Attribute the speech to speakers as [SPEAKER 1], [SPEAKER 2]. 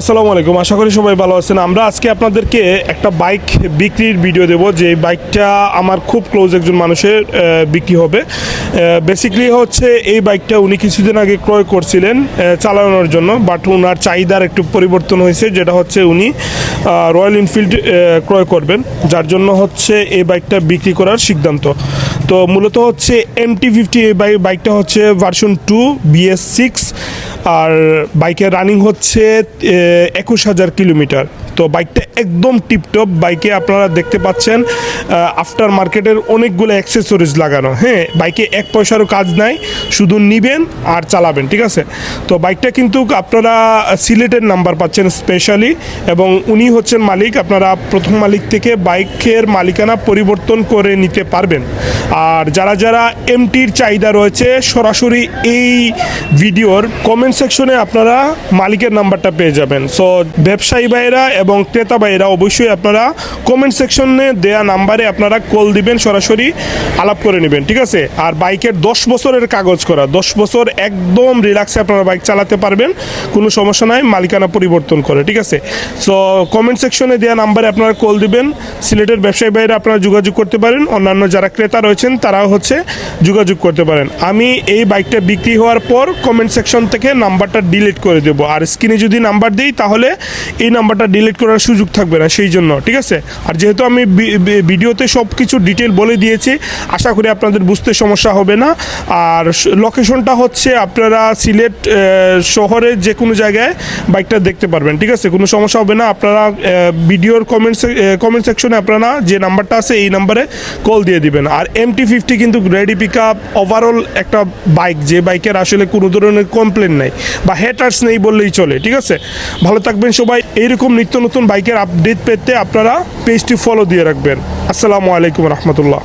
[SPEAKER 1] আসসালামু আলাইকুম, আশা করি সবাই ভালো আছেন। আমরা আজকে আপনাদেরকে একটা বাইক বিক্রির ভিডিও দেব, যে বাইকটা আমার খুব ক্লোজ একজন মানুষের বিক্রি হবে। বেসিক্যালি হচ্ছে এই বাইকটা উনি কিছুদিন আগে ক্রয় করছিলেন চালানোর জন্য, বাট ওনার চাহিদার একটু পরিবর্তন হয়েছে, যেটা হচ্ছে উনি রয়্যাল এনফিল্ড ক্রয় করবেন, যার জন্য হচ্ছে এই বাইকটা বিক্রি করার সিদ্ধান্ত। তো মূলত হচ্ছে MT-50 এই বাইকটা হচ্ছে ভার্সন 2 BS6, আর বাইকের রানিং হচ্ছে 21,000 কিলোমিটার। তো বাইকটা একদম টিপটপ। বাইকে আপনারা দেখতে পাচ্ছেন আফটার মার্কেটের অনেকগুলো অ্যাক্সেসরিজ লাগানো। হ্যাঁ, বাইকে এক পয়সারও কাজ নাই, শুধু নিবেন আর চালাবেন, ঠিক আছে। তো বাইকটা কিন্তু আপনারা সিলেটের নাম্বার পাচ্ছেন স্পেশালি, এবং উনি হচ্ছেন মালিক। আপনারা প্রথম মালিক থেকে বাইকের মালিকানা পরিবর্তন করে নিতে পারবেন। আর যারা যারা MTর চাহিদা রয়েছে, সরাসরি এই ভিডিওর কমেন্ট সেকশনে আপনারা মালিকের নাম্বারটা পেয়ে যাবেন। সো ব্যবসায়ী ভাইয়েরা এবং ক্রেতা ভাইয়েরা অবশ্যই আপনারা কমেন্ট সেকশনে দেয়া নাম্বারে আপনারা কল দিবেন, সরাসরি আলাপ করে নেবেন, ঠিক আছে। আর বাইকের 10 বছরের কাগজ করা, 10 বছর একদম রিল্যাক্সে আপনারা বাইক চালাতে পারবেন, কোনো সমস্যা নাই, মালিকানা পরিবর্তন করে, ঠিক আছে। সো কমেন্ট সেকশনে দেওয়া নাম্বারে আপনারা কল দিবেন। সিলেটের ব্যবসায়ী ভাইয়েরা আপনারা যোগাযোগ করতে পারেন, অন্যান্য যারা ক্রেতা রয়েছেন তারাও হচ্ছে যোগাযোগ করতে পারেন। আমি এই বাইকটা বিক্রি হওয়ার পর কমেন্ট সেকশন থেকে নাম্বারটা ডিলিট করে দেবো, আর স্ক্রিনে যদি নাম্বার দিই তাহলে এই নাম্বারটা ডিলিট করার সুযোগ থাকবে না, সেই জন্য, ঠিক আছে। আর যেহেতু আমি ভিডিওতে সব কিছু ডিটেল বলে দিয়েছি, আশা করি আপনাদের বুঝতে সমস্যা হবে না। আর লোকেশনটা হচ্ছে আপনারা সিলেট শহরের যে কোনো জায়গায় বাইকটা দেখতে পারবেন, ঠিক আছে, কোনো সমস্যা হবে না। আপনারা ভিডিওর কমেন্ট সেকশনে আপনারা যে নাম্বারটা আছে এই নাম্বারে কল দিয়ে দিবেন। আর MT-50 কিন্তু রেডি পিক আপ ওভারঅল একটা বাইক, যে বাইকের আসলে কোনো ধরনের কমপ্লেন নাই বা হেটার্স নেই বললেই চলে, ঠিক আছে। ভালো থাকবেন সবাই। এইরকম নিত্য নতুন বাইকের আপডেট পেতে আপনারা পেজটি ফলো দিয়ে রাখবেন। আসসালামু আলাইকুম রহমতুল্লাহ।